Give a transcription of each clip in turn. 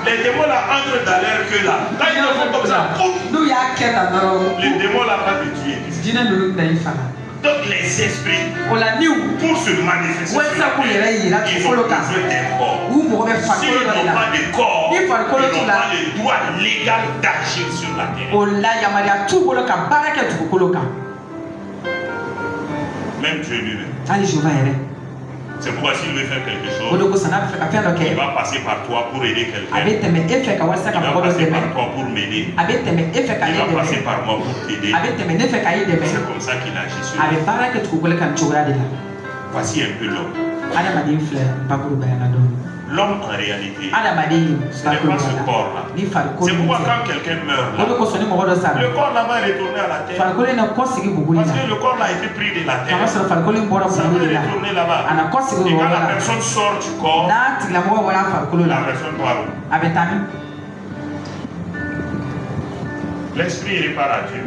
Les démons là entrent dans l'air que là. Quand ils le font comme ça, les démons là pas te tuer. Donc les esprits, pour se manifester sur la terre, ils ont besoin d'un corps. S'ils n'ont pas de corps, ils n'ont pas le droit légal d'agir sur la terre. Même Dieu lui-même. C'est pourquoi s'il veut faire quelque chose, il va passer par toi pour aider quelqu'un. Il va passer par toi pour m'aider. Il va passer par moi pour t'aider. C'est comme ça qu'il agit sur la terre. Voici un peu l'homme. L'homme en réalité, ce n'est pas ce corps-là. C'est pourquoi quand quelqu'un meurt là, le corps là va retourner à la terre. Parce que le corps là a été pris de la terre. Ça va retourner là-bas. Et quand la personne sort du corps, la personne doit où? L'esprit répare à Dieu.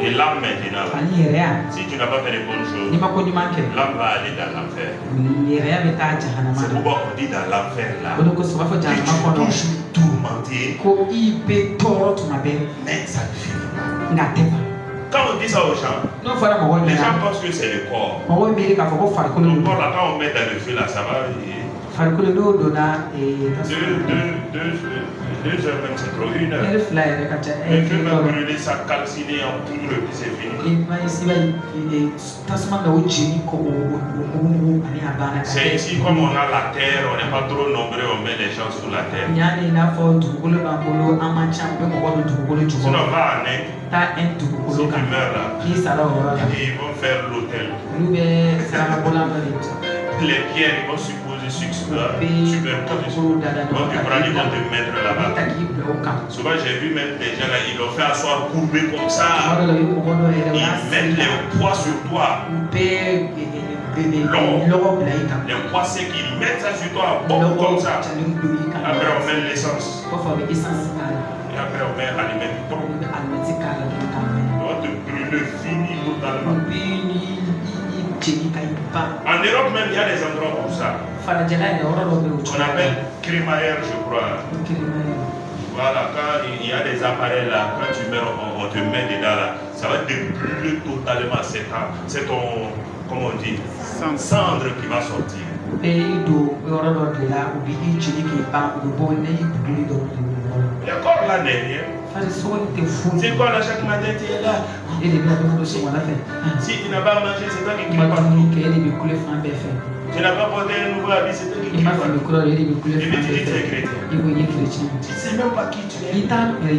Et l'âme maintenant, si tu n'as pas fait les bonnes choses, l'âme va aller dans l'enfer. C'est pourquoi on dit dans l'enfer là, que tu es toujours tourmenté, mais ça ne finit pas. Quand on dit ça aux gens, les gens pensent que c'est le corps. Le corps là, quand on met dans le feu là, ça va. 2 heures même c'est trop, 1 heure. Le feu va brûler, ça calciner en poudre et c'est fini. C'est ici comme on a la terre, on n'est pas trop nombreux, on met les gens sur la terre. Sinon on va en Inde, si tu meurs là, ils vont faire l'autel. Les pierres, ils vont supposer superposer. Donc tu prends, ils vont te mettre là-bas. Souvent j'ai vu même des gens là, ils l'ont fait asseoir courbé comme ça. Ils mettent les poids sur toi. Les poids secs, ils mettent ça sur toi, bon, comme ça. Après on met l'essence. Et après on met l'alimentation. On va te brûler, fini totalement. En Europe même, il y a des endroits pour ça. On appelle crémaillère, je crois. Voilà, quand il y a des appareils là, quand tu meurs, on te met dedans là, ça va te brûler totalement. C'est ton, comment on dit, cendre qui va sortir. Le corps là n'est rien. C'est quoi là chaque matin tu es là? Si tu n'as pas mangé, c'est toi qui crie partout. Tu n'as pas porté un nouveau habit, c'est toi qui crie partout. Et puis tu dis tu es chrétien. Tu ne sais même pas qui tu es.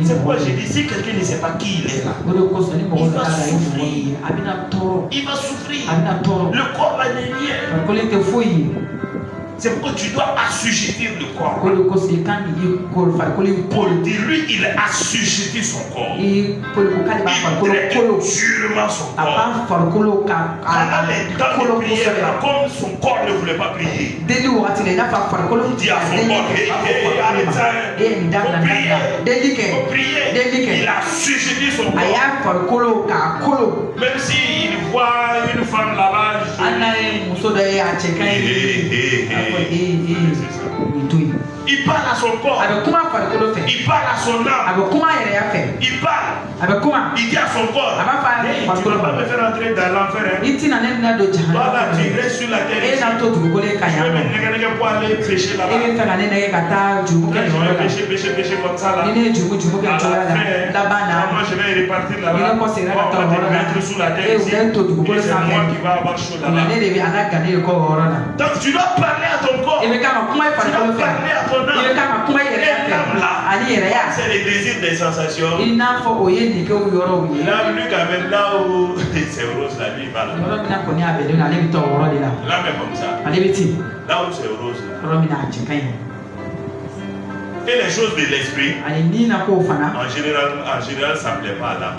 C'est pourquoi j'ai dit si quelqu'un ne sait pas qui il est là, il va souffrir. Il va souffrir. Le corps là n'est rien. C'est pourquoi tu dois assujettir le corps. Pour dire lui, il a assujetti son corps. Il traite durement son corps. Pendant les temps de prière, comme son corps ne voulait pas prier, il dit à son corps, arrête ça, faut prier. Il a assujetti son corps. Même s'il voit une femme là-bas, il parle à son corps. Il parle à son âme. Il parle. Il dit à son corps, hey, tu ne vas pas me faire entrer dans l'enfer. Voilà, tu restes sur la terre. Je vais pour aller pécher là-bas. Je vais pécher comme ça là. Moi je vais repartir là-bas. On va te mettre sous la terre ici. C'est moi qui va avoir chaud là-bas. Donc tu dois parler à ton corps. Tu dois parler à ton âme. Et l'âme là, c'est les désirs des sensations. Là, lui quand même, là où c'est rose, là, lui, il va là. Là, mais comme ça. Là où c'est rose, là. Et les choses de l'esprit, en général, ça ne plaît pas à l'âme.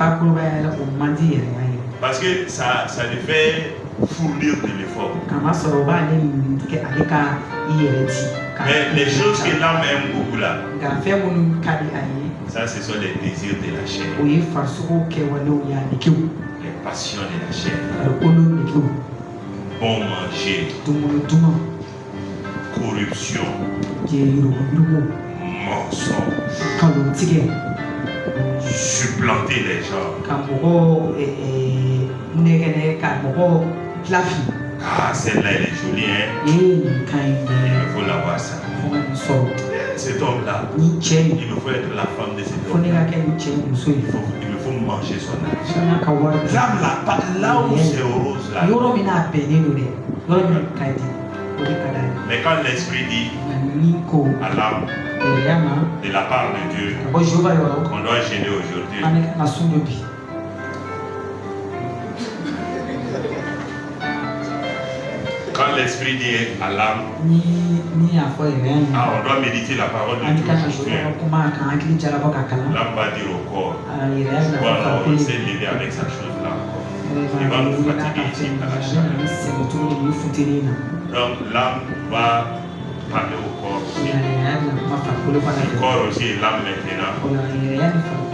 Parce que ça lui fait fournir de l'effort. Mais les choses que l'âme aime beaucoup là, ça ce sont les désirs de la chair, les passions de la chair. Bon manger, corruption, mensonge, supplanter les gens. Ah, celle-là, elle est jolie, hein? Il me faut l'avoir ça. Cet homme-là, il me faut être la femme de cet homme. Il me faut manger son argent. Là où c'est rose, là. Mais quand l'esprit dit à l'âme, de la part de Dieu, qu'on doit gêner aujourd'hui, quand l'esprit dit à l'âme, on doit méditer la parole de Dieu aujourd'hui, l'âme va dire au corps, voilà, on s'est levé avec sa chose là encore. Il va nous fatiguer ici par la chaleur. Donc l'âme va parler au corps aussi. Le corps aussi et l'âme maintenant,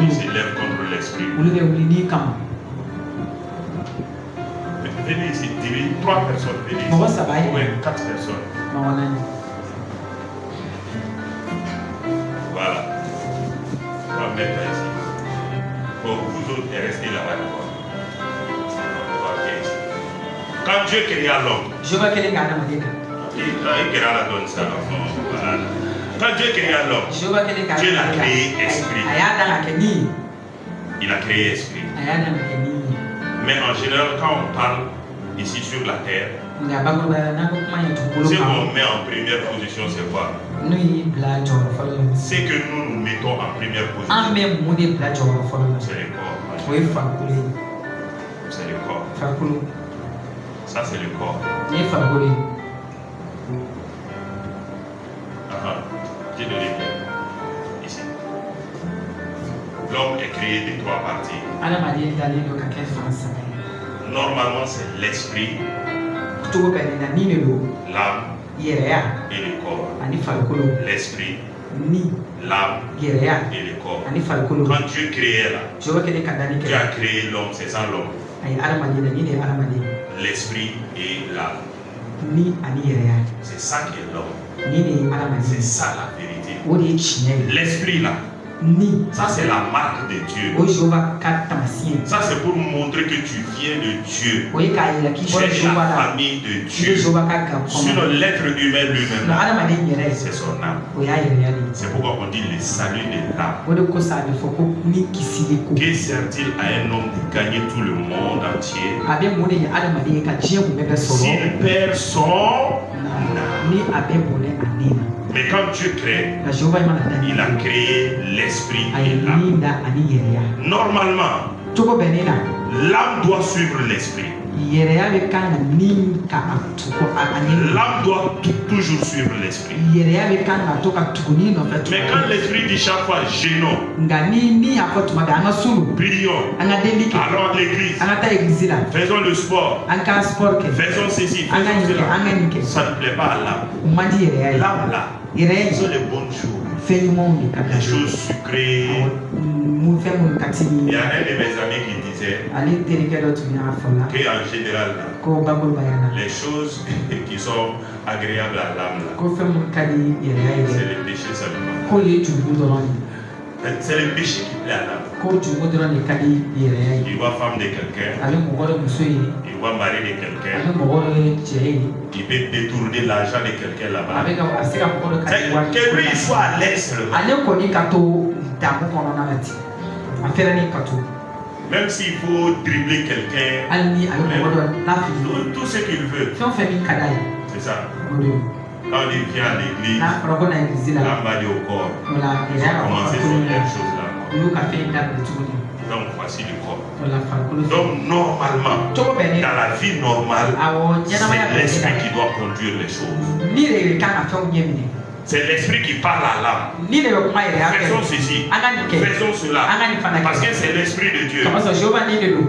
il s'élève contre l'esprit. Venez ici, 3 personnes, venez ici. Oui, 4 personnes. Voilà. On va mettre ici. Bon, vous autres, restez là-bas. Quand Dieu créa l'homme, il créa la donne ça. Voilà. Quand Dieu créa l'homme, Dieu l'a créé esprit. Il a créé esprit. Mais en général, quand on parle ici sur la terre, ce qu'on met en première position, c'est quoi? C'est que nous nous mettons en première position. C'est le corps. C'est le corps. Ça, c'est le corps. J'ai donné bien. Ici. L'homme est créé de 3 parties. Normalement, c'est l'esprit, l'âme et le corps. L'esprit, l'âme et le corps. Quand Dieu créait là, Dieu a créé l'homme, c'est ça l'homme. L'esprit et l'âme. C'est ça qui est l'homme. C'est ça la vérité. L'esprit là, ça c'est la marque de Dieu. Ça c'est pour montrer que tu viens de Dieu. Tu es la famille de Dieu. Sinon l'être humain lui-même, c'est son âme. C'est pourquoi on dit le salut de l'âme. Que sert-il à un homme de gagner tout le monde entier s'il perd son âme? Mais quand Dieu crée, il a créé l'esprit et l'âme. Normalement, l'âme doit suivre l'esprit. L'âme doit toujours suivre l'esprit. Mais quand l'esprit dit chaque fois gênons, prions, allons à l'église, faisons le sport, faisons ceci, faisons cela, ça ne plaît pas à l'âme. L'âme là, ce sont les bonnes choses, les choses sucrées. Il y a un de mes amis qui disait qu'en général, les choses qui sont agréables à l'âme, c'est le péché seulement. C'est le péché qui plaît à l'âme. Il voit femme de quelqu'un, il voit mari de quelqu'un, il peut détourner l'argent de quelqu'un là-bas. Que lui il soit à l'aise seulement. Même s'il faut dribbler quelqu'un, tout ce qu'il veut. C'est ça. Quand il vient à l'église, l'âme va dire au corps, il faut commencer sur les choses là. Donc voici le corps. Donc normalement, dans la vie normale, c'est l'esprit qui doit conduire les choses. C'est l'esprit qui parle à l'âme. Faisons ceci, faisons cela. Parce que c'est l'esprit de Dieu.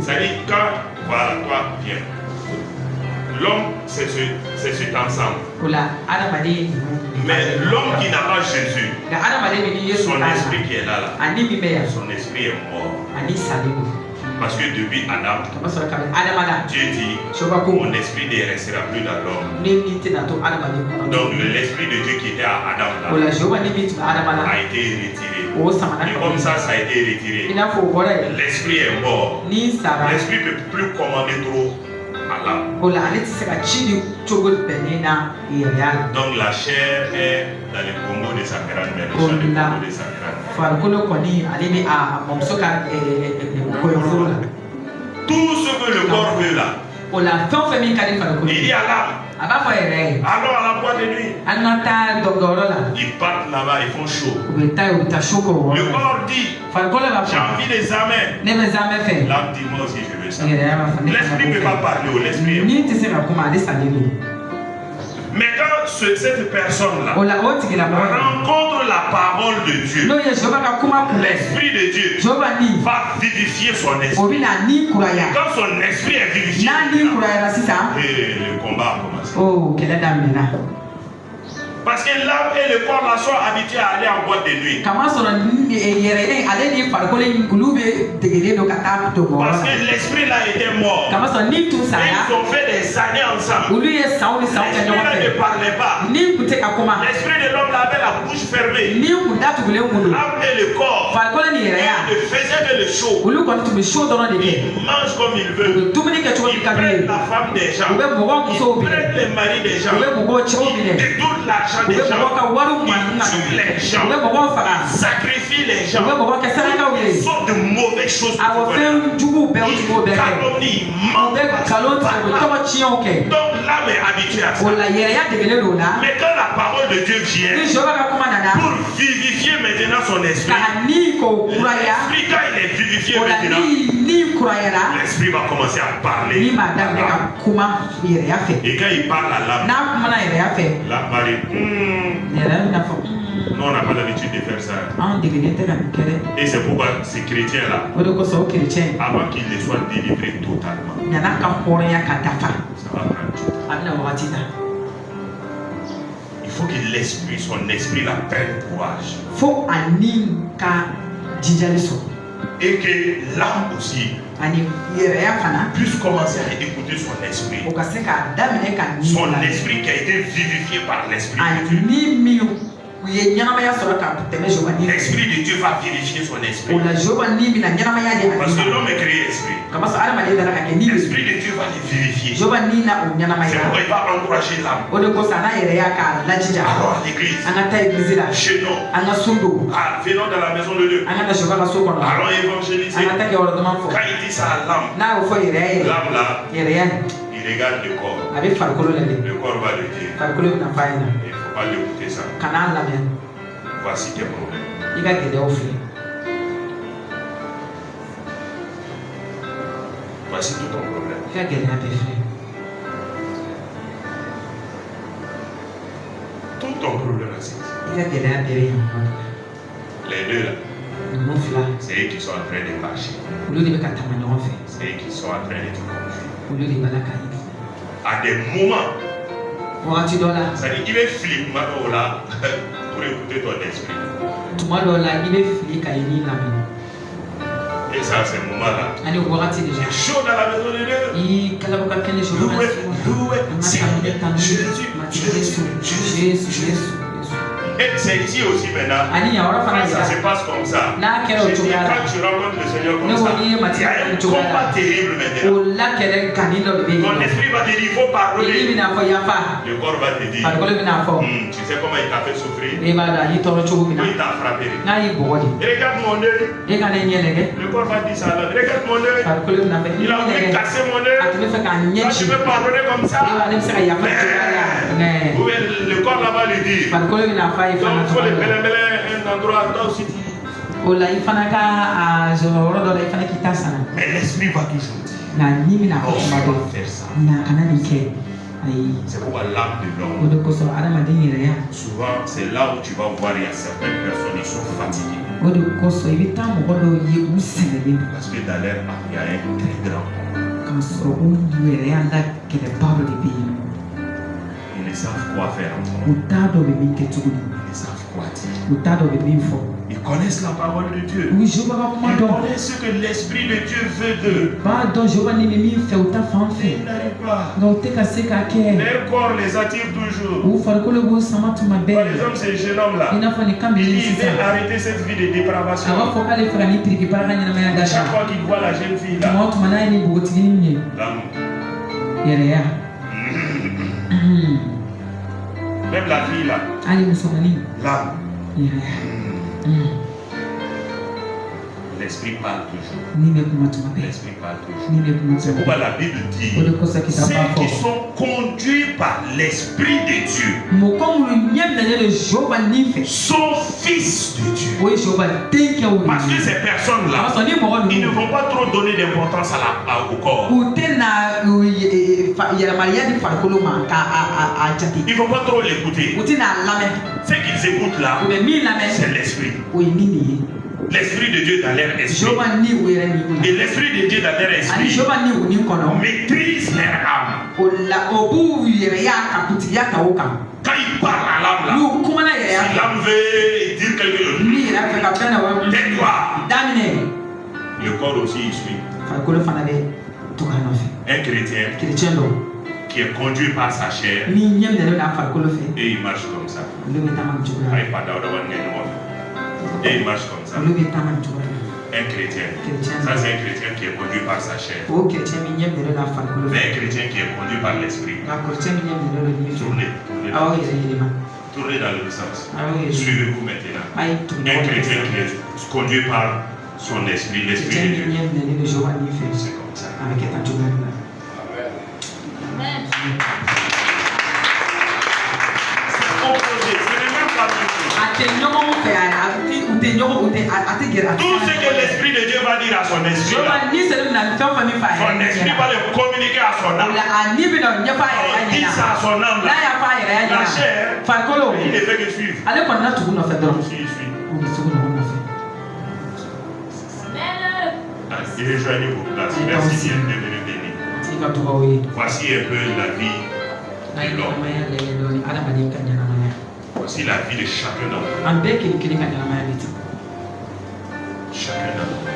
C'est-à-dire quand, voilà, toi, viens. L'homme, c'est cet ensemble. Mais l'homme qui n'a pas Jésus, son esprit qui est là, son esprit est mort. Parce que depuis Adam, Dieu dit, mon esprit ne restera plus dans l'homme. Donc l'esprit de Dieu qui était à Adam là, a été retiré. Et comme ça a été retiré, l'esprit est mort. L'esprit ne peut plus commander trop à l'âme. Donc la chair est dans le Congo de sa crâne, mais le champ du Congo de sa crâne. Tout ce que le corps veut là, il dit à l'âme. Alors à la boîte de nuit, ils partent là-bas, ils font chaud. Le corps dit, j'ai envie des amens. L'âme dit, moi aussi je veux ça. L'esprit ne peut pas parler, l'esprit. Mais quand cette personne-là rencontre la parole de Dieu, l'esprit de Dieu va vivifier son esprit. Et quand son esprit est vivifié, et le combat a commencé. Parce que l'âme et le corps sont habitués à aller en boîte de nuit. Parce que l'esprit là était mort. Et ils ont fait des années ensemble. L'esprit là ne parlait pas. L'esprit de l'homme avait la bouche fermée. L'âme et le corps ne faisaient que le show. Ils mangent comme ils veulent. Ils prennent la femme des gens. Ils prennent les maris des gens. Ils détournent l'argent des gens, ils tuent les gens, ils sacrifient les gens, ils font de mauvaises choses pour ils calomnient, ils mentent. Donc l'âme est habituée à ça. Mais quand la parole de Dieu vient pour vivifier maintenant son esprit, l'esprit quand il est vivifié maintenant, l'esprit va commencer à parler. Et quand il parle à l'âme, l'âme va dire, non, on n'a pas l'habitude de faire ça. Et c'est pourquoi ces chrétiens-là, avant qu'ils les soient délivrés totalement, ça va prendre du temps. Il faut que l'esprit, son esprit la prenne courage. Et que l'âme aussi puisse commencer à écouter son esprit. Son esprit qui a été vivifié par l'esprit de Dieu. L'esprit de Dieu va vérifier son esprit. Parce que l'homme est créé esprit. L'esprit de Dieu va les vérifier. C'est pourquoi il va encourager l'âme. Alors à l'église, chez nous, venons dans la maison de Dieu. Allons évangéliser. Quand il dit ça à l'âme, l'âme là, il regarde le corps. Le corps va le dire. Il ne faut pas l'écouter ça. Voici tes problèmes. Voici tout ton problème. Tout ton problème là, les deux là, c'est eux qui sont en train de marcher. C'est eux qui sont en train de te conduire. À des moments, c'est-à-dire qu'il va flipper là pour écouter ton esprit. Et ça, c'est le moment là. C'est chaud dans la maison de Dieu. Jésus. Et c'est ici aussi maintenant. Ça se passe comme ça. Quand tu rencontres le Seigneur comme ça, il y a un combat terrible maintenant. Ton esprit va te dire, il faut pardonner. Le corps va te dire, tu sais comment il t'a fait souffrir. Il t'a frappé. Regarde mon œil. Le corps va dire ça. Regarde mon œil. Il a voulu casser mon œil. Toi, tu veux pardonner comme ça. Mais le corps là-bas lui dit. Donc il faut les mêler un endroit toi aussi. Mais l'esprit va toujours dire, oh, on va faire ça. C'est pourquoi l'âme de l'homme, souvent c'est là où tu vas voir, il y a certaines personnes qui sont fatiguées. Parce que dans leur âme, il y a un très grand homme. Il Ils savent quoi faire entre eux. Ils savent quoi dire. Ils connaissent la parole de Dieu. Ils connaissent ce que l'Esprit de Dieu veut d'eux. Ils n'arrivent pas. Leur corps les attire toujours. Par exemple, ce jeune homme-là, il dit, il veut arrêter cette vie de dépravation. Chaque fois qu'il voit la jeune fille là, même la fille là, l'âme. L'Esprit parle toujours. L'Esprit parle toujours. C'est pourquoi la Bible dit ceux qui sont conduits par l'Esprit de Dieu sont fils de Dieu. Parce que ces personnes-là, ils ne vont pas trop donner d'importance au corps. Ils ne vont pas trop l'écouter. Ce qu'ils écoutent là, c'est l'Esprit. L'Esprit de Dieu dans leur esprit. Et l'Esprit de Dieu dans leur esprit maîtrise leur âme. Quand il parle à l'âme là, si l'âme veut dire quelque chose, tais-toi. Le corps aussi il suit. Un chrétien qui est conduit par sa chair et il marche comme ça. Et il marche comme ça. Un chrétien. Ça c'est un chrétien qui est conduit par sa chair. Mais un chrétien qui est conduit par l'esprit. Tournez dans le sens. Suivez-vous maintenant. Un chrétien qui est conduit par son esprit, l'esprit de Dieu. C'est comme ça. C'est opposé. Ce n'est même pas tout ce que l'Esprit de Dieu va dire à son esprit, son esprit va le communiquer à son âme. Il dit ça à son âme. La chair, il ne fait que suivre. Il est joigné pour place. Merci bien, bienvenue béni. Voici un peu la vie de l'homme. Voici la vie de chacun d'entre nous. Chacun d'entre nous.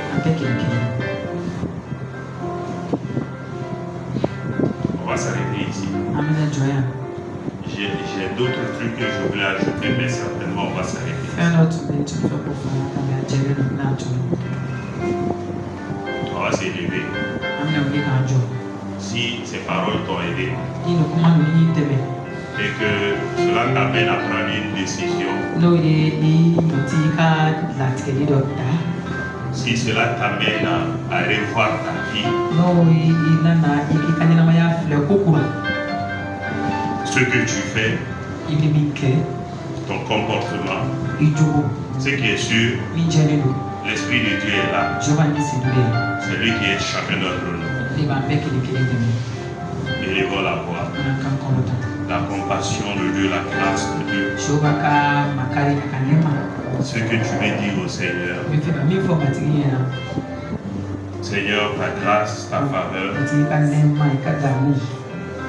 On va s'arrêter ici. J'ai d'autres trucs que je voulais ajouter, mais certainement on va s'arrêter ici. On va s'élever. Si ces paroles t'ont aidé et que cela t'amène à prendre une décision, si cela t'amène à revoir ta vie, ce que tu fais, ton comportement, ce qui est sûr, l'Esprit de Dieu est là. C'est lui qui est chacun d'entre nous. Élevons la voix. La compassion de Dieu, la grâce de Dieu. Ce que tu veux dire au Seigneur. Seigneur, ta grâce, ta faveur.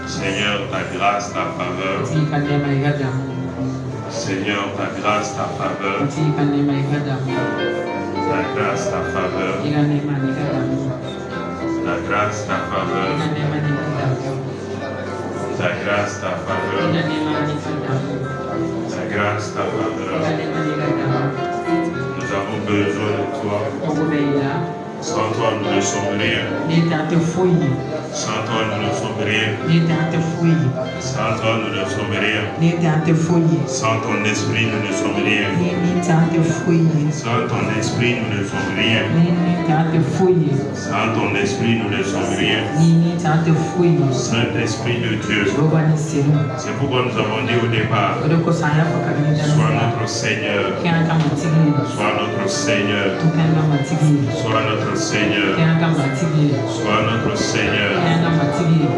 Seigneur, ta grâce, ta faveur. Seigneur, ta grâce, ta faveur. Ta grâce, ta faveur. Ta grâce, ta faveur. Ta grâce, ta faveur. Ta grâce, ta faveur. Nous avons besoin de toi. Sans toi, nous ne sommes rien. Sans toi, nous ne sommes rien. Sans toi, nous ne sommes rien. Sans ton esprit, nous ne sommes rien. Sans ton esprit, nous ne sommes rien. Sans ton esprit, nous ne sommes rien. Saint-Esprit de Dieu. C'est pourquoi nous avons dit au départ, sois notre Seigneur. Sois notre Seigneur. Sois notre Seigneur. Sois notre Seigneur.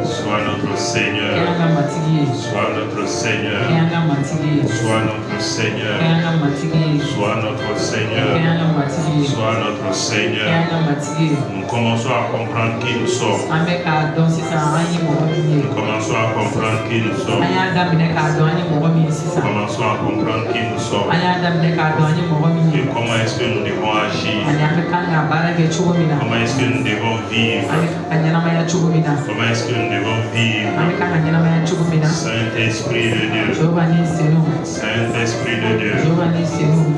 Sois notre Seigneur. Sois notre Seigneur. Sois notre Seigneur. Sois notre Seigneur. Sois notre Seigneur. Nous commençons à comprendre qui nous sommes. Nous commençons à comprendre qui nous sommes. Commençons à comprendre qui nous sommes. Et comment est-ce que nous devons agir. Comment est-ce que nous devons vivre. Comment est-ce que nous devons vivre. Saint-Esprit de Dieu. Saint-Esprit de Dieu.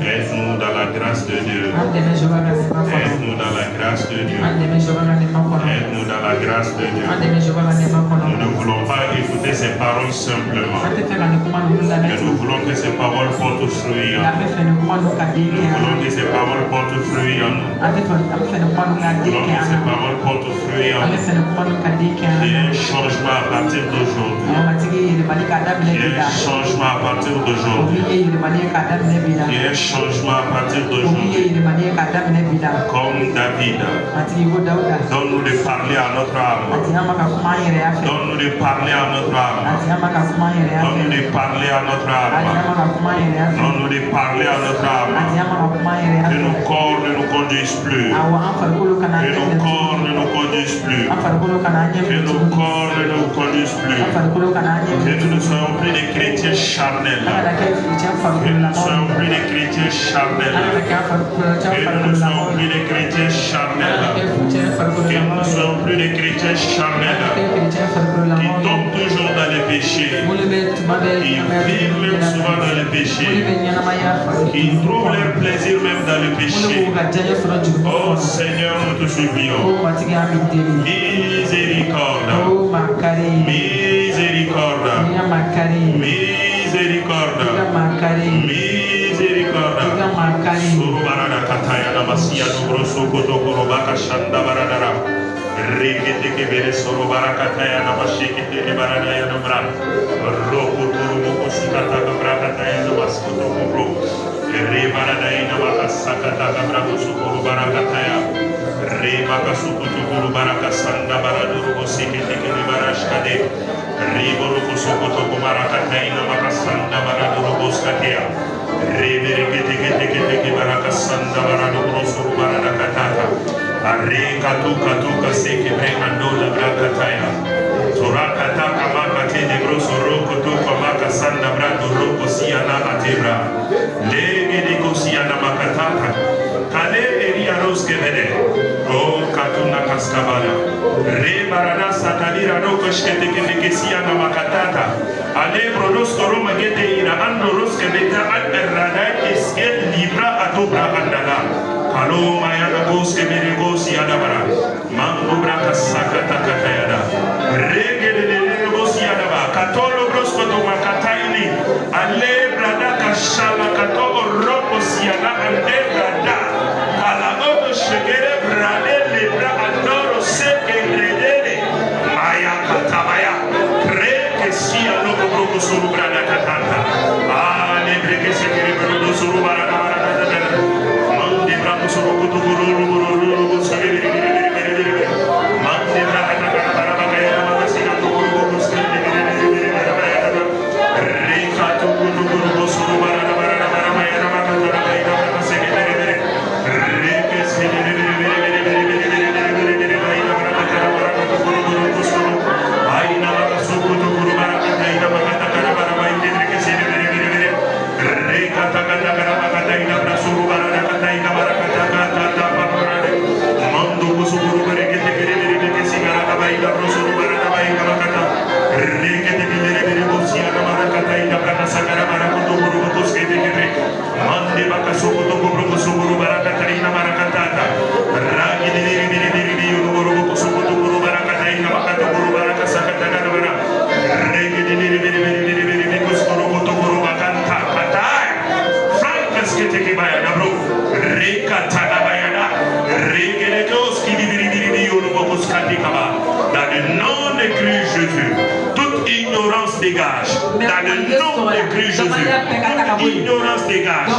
Aide-nous dans la grâce de Dieu. Aide-nous dans la grâce de Dieu. Aide-nous dans la grâce de Dieu. Nous ne voulons pas écouter ces paroles simplement. Mais nous voulons que ces paroles portent fruit en nous. Nous voulons que ces paroles portent fruit en nous. Nous voulons que ces paroles portent fruit en nous. Il y a un changement à partir d'aujourd'hui. Il y a un changement à partir d'aujourd'hui. Il y a un changement à partir d'aujourd'hui. Comme David. Donne-nous de parler à notre âme. Donne-nous de parler à notre âme. Donne-nous de parler à notre âme. Donne-nous de parler à notre âme. Que nos corps ne nous conduisent plus. Que nos corps ne nous conduisent plus. Que nos corps ne nous conduisent plus. Que nous ne soyons plus des chrétiens charnels. Que nous ne soyons plus des chrétiens charnels. Que nous ne soyons plus des chrétiens charnels. Que nous ne soyons plus des chrétiens charnels. Qui tombent toujours dans les péchés. Qui vivent même souvent dans les péchés. Qui trouvent leur plaisir même dans le péché. Oh Seigneur, nous te supplions. Miséricorde. Miséricorde. Miséricorde. Miséricorde. Surubarada kataya namasia nubro sokoto korobaka shanda baradara. Rekete kebere surubara kataya namashike te barada ya nubra. Roku turumo kusikata kabra kataya namaskoto kubro. Rebarada ina makasakata kabra kusukuru barakataya. Rebaka sukutu kuru barakasanda baraduru kusikete kebere barashkade. Riboro kusukoto kubarakataya ina makasanda baraduru kuskatea. Reberekete kete kete kebarakasanda baraduru suru baradakatata. Areka tuka tuka seke bremando la brakataya. Turakata kamakate de grosso roko tuka makasanda brado roko siana atebra. Lege de kosiana makatata. Kale eria roske vede. O katuna kaskabala. Rebarana satanira roko shkete kete siana makatata. Ale prodos koroma gete ina ando roske veta al errada eske libra atobra andala. Kalo mayana goske mere gosi adabara. Mango braka sakata katayada. Regede de gosi adaba. Katolo brosko to makataini. Ale brada kashala katolo roko siana ande brada. Kalago shegere brade lebra andoro seke redede. Maya katabaya. Reke sia logo broko suru brada katanta. Ale breke sekere brodo suru barada barada. Suru kutu guru guru guru guru guru le nom de Christ Jésus, toute ignorance dégage.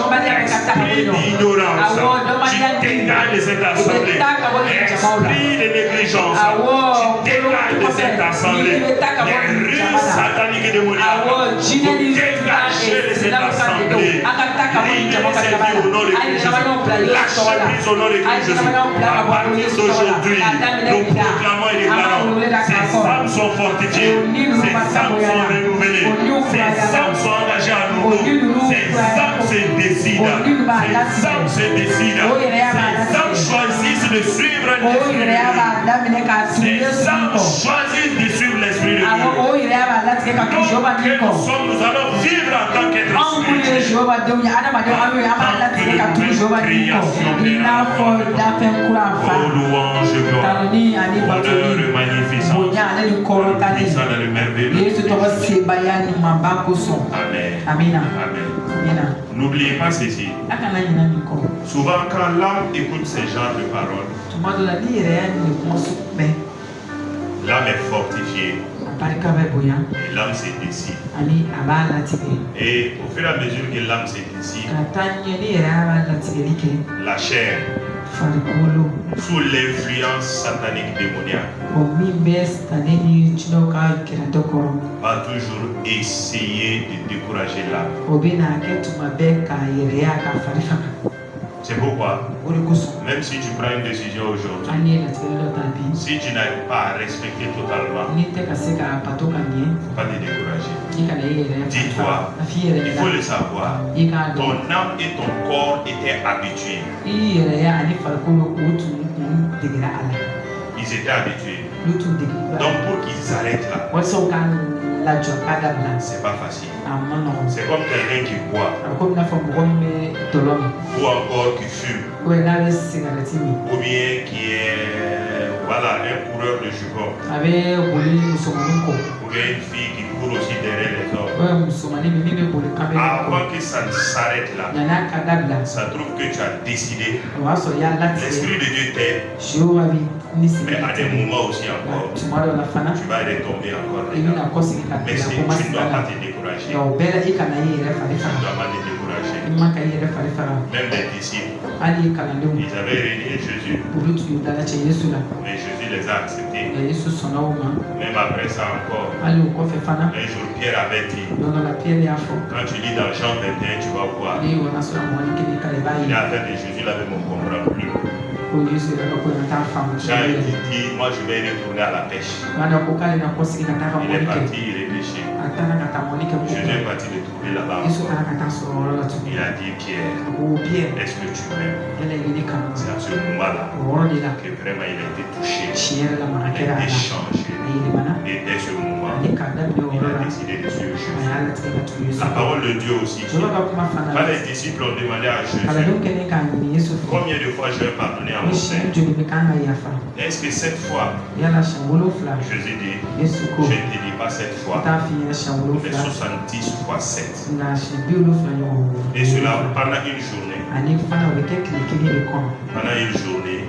Esprit d'ignorance, tu dégages de cette assemblée. Esprit de négligence, tu dégages de cette assemblée. Les rues sataniques et démoniaques, tu dégages de cette assemblée. Au nom de Christ Jésus, lâchez prise au nom de Christ Jésus. À partir d'aujourd'hui, nous proclamons et déclarons, ces âmes sont fortifiées, ces âmes sont renouvelées, ces âmes sont engagées à nouveau, ces âmes se décident, ces âmes se décident, ces âmes choisissent de suivre l'esprit de Dieu, ces âmes choisissent de suivre l'esprit de Dieu. Donc, nous allons vivre en tant qu'être spirituel. Oh louange, gloire, honneur et magnificence, puissant dans le merveilleux. Amen. Amen. N'oubliez pas ceci. Souvent quand l'âme écoute ces genres de paroles, l'âme est fortifiée. Et l'âme se décide. Et au fur et à mesure que l'âme se décide, la chair, sous l'influence satanique démoniaque, va toujours essayer de décourager l'âme. C'est pourquoi, même si tu prends une décision aujourd'hui, si tu n'arrives pas à respecter totalement, il ne faut pas te décourager. Dis-toi, il faut le savoir, ton âme et ton corps étaient habitués. Ils étaient habitués. Donc pour qu'ils arrêtent là, c'est pas facile. C'est comme quelqu'un qui boit ou encore qui fume ou bien qui est un coureur de jupons ou bien une fille qui court aussi derrière les hommes. Avant que ça ne s'arrête là, ça trouve que tu as décidé, l'Esprit de Dieu t'aide, mais à des moments aussi encore tu vas retomber encore là. Mais tu ne dois pas te décourager. Tu ne dois pas te décourager. Même les disciples, ils avaient renié Jésus, mais Jésus les a acceptés. Même après ça encore, un jour Pierre avait dit, quand tu lis dans Jean 21, tu vas voir, il a fait de Jésus, il avait mon comprendre plus. Jean dit, moi je vais retourner à la pêche. Il est parti, il est pêché. Jésus est parti le trouver là-bas. Il a dit, Pierre, est-ce que tu m'aimes? C'est à ce moment-là que vraiment il a été touché, il a été changé. Et dès ce moment, il a décidé de suivre Jésus. La parole de Dieu aussi dit, quand les disciples ont demandé à Jésus, combien de fois je vais pardonner à mon Père? Est-ce que cette fois, Jésus dit, je ne te dis pas cette fois, mais 70 fois 7. Et cela pendant une journée. Pendant une journée,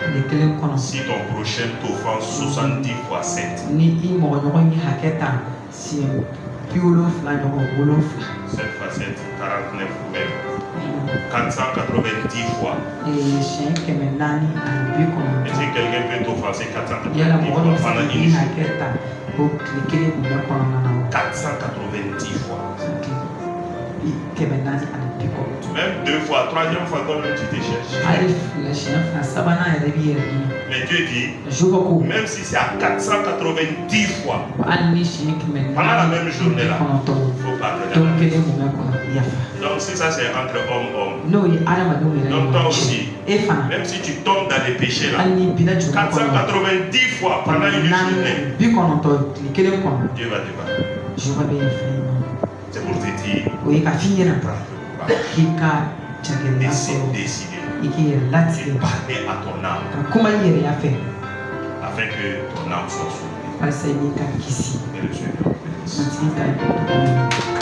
si ton prochain t'offense 70 fois 7. Cette fois 7, 49 ou même 490 fois. Et si quelqu'un peut t'offenser 490 fois pendant une journée, 490 fois. Même deux fois, troisième fois, toi-même tu te cherches. Mais Dieu dit, même si c'est à 490 fois, pendant la même journée là, il faut pardonner. Donc si ça c'est entre hommes, donc toi aussi, même si tu tombes dans les péchés là, 490 fois pendant une journée, Dieu va te pardonner. C'est pour te dire, décider de parler à ton âme afin que ton âme soit sauvée. Et le Seigneur bénisse.